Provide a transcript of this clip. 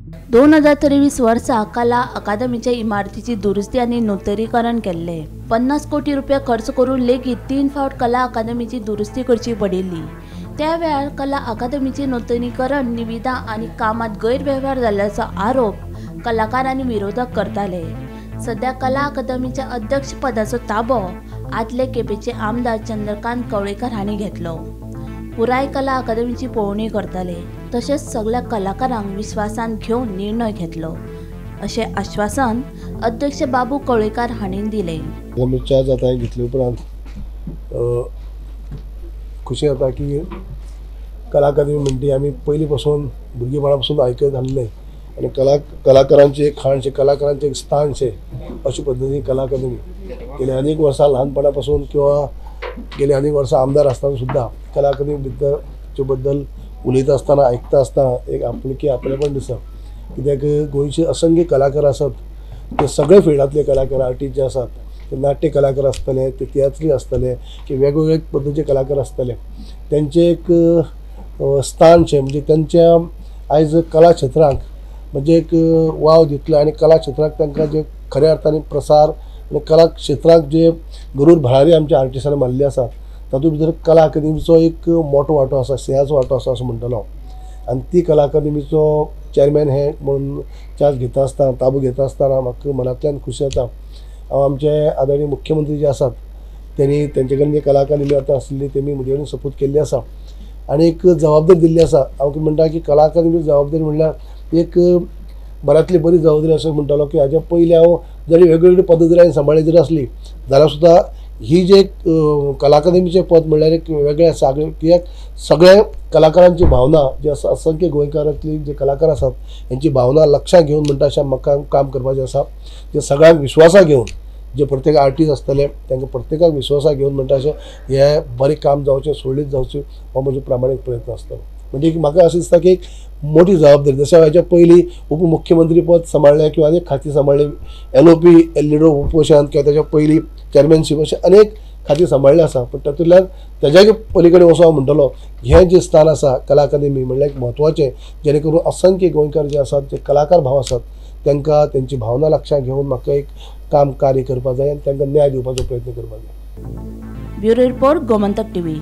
2023 वर्सा कला अकादमीच्या इमारतीची दुरुस्ती आणि नूतनीकरण केले। 50 कोटी रुपये खर्च करून लेगीत 3 फावट कला अकादमीची दुरुस्ती करची पडिल्ली। त्या वेळार कला अकादमीचे नूतनीकरण निविदा आणि कामात गैरव्यवहार झाल्याचा आरोप कलाकारांनी विरोधक करताले। सध्या कला अकादमीच्या अध्यक्ष पदाचो ताबो आदले केपेचे आमदार चंद्रकांत कवळेकर हांणी घेतलो। पुराय कला अकादमीची पळोवणी करतले, तशेंच सगळ्या कलाकारांक विश्वासान घेवन निर्णय घेतलो अशें आश्वासन अध्यक्ष बाबू कवळेकर हांणी दिले। आमच्या जाता घेतले उपरांत खुशी जाता की कला अकादमी म्हणटी आमी पयलीं पासून भुरगेपणा पासून आयकत आसले आनी कलाकारांचे एक खाणशे कलाकारांचे एक स्थानशे अशे पद्दतीन कला अकादमी गेले अनेक वर्सां ल्हानपणा पासून किंवा गेले अनेक वर्सां आमदार आसतना सुद्दां कला अकादमी बद्दल उलयता आसतना आयकता आसतना एक आपुलकी आपलेपण दिसता। कित्याक गोंयचे असंख्य कलाकार आसात, ते सगळे फिल्डांतले कलाकार आर्टिस्ट जे आसात, ते नाट्य कलाकार आसतले, ते तियात्री आसतले, की वेगवेगळे पद्धतीचे कलाकार आसतले, त्यांचे एक स्थानशे म्हणजे त्यांच्या आयज कला क्षेत्रांक म्हणजे एक वाव दितले आनी कला क्षेत्राक तांकां जे खऱ्या अर्थान प्रसार आनी कला क्षेत्राक जे गरूर भरारी आमच्या आर्टिस्टांनी मारली आसा तातूंत भितर कला अकादमीचो एक मोठो वांटो आसा, सिंहाचो वांटो आसा असो म्हणटलो। आनी ती कला अकादमीचो चेअरमॅन हे म्हणून चार्ज घेता आसतना ताबो घेता आसतना म्हाका मनांतल्यान खुशी जाता। हांव आमचे आदरणीय मुख्यमंत्री जे आसात त्यांनी तेंचे कडेन जे कला अकादमी आतां आसली तेमी म्हजे कडेन सपोर्ट केल्ली आसा आनी एक जबाबदारी दिल्ली आसा। हांव कितें म्हणटा की कला अकादमीची जबाबदारी म्हणल्यार एक बऱ्यांतली बरी जबाबदारी अशें म्हणटालो की हाज्या पयलीं हांव जरी वेगवेगळी पद जरी हांवें सांबाळ्ळी जरी आसली जाल्यार सुद्दां ही जे कला अकादमीचें पद म्हणल्यार एक वेगळें आसा। कित्याक सगळे कलाकारांची भावना जी आसा, असंख्य गोंयकारांतली जे कलाकार आसात हेंची भावना लक्षांत घेवन म्हणटा अशें म्हाका काम करपाचें आसा। जे सगळ्यांक विश्वासाक घेवन जे प्रत्येक आर्टिस्ट आसतले तांकां प्रत्येकाक विश्वासाक घेवन म्हणटा अशें हें बरें काम जावचें, सुरळीत जावचें हो म्हजो प्रामाणीक प्रयत्न आसतलो। म्हणजे म्हाका अशें दिसता की एक मोठी जबाबदारी, जशें हाच्या पयलीं उपमुख्यमंत्री पद सांबाळ्ळें किंवा अनेक खातीं सांबाळ्ळीं, LOP लीडर ऑफ ओपोजिशन किंवा ताच्या पयलीं चेअरमॅनशीप अशें अनेक खातीं सांबाळ्ळीं आसा। पण तातूंतल्यान तेज्याय पली कडेन वचून हांव म्हणटलो हें जें स्थान आसा कला अकादमी म्हणल्यार एक म्हत्वाचें, जेणे करून असंख्य गोंयकार जे आसात, जे कलाकार भाव आसात तांकां तेंची भावना लक्षांत घेवन म्हाका एक काम कार्य करपाक जाय आनी तांकां न्याय दिवपाचो प्रयत्न करपाक जाय। Bureau report, Gomantak TV।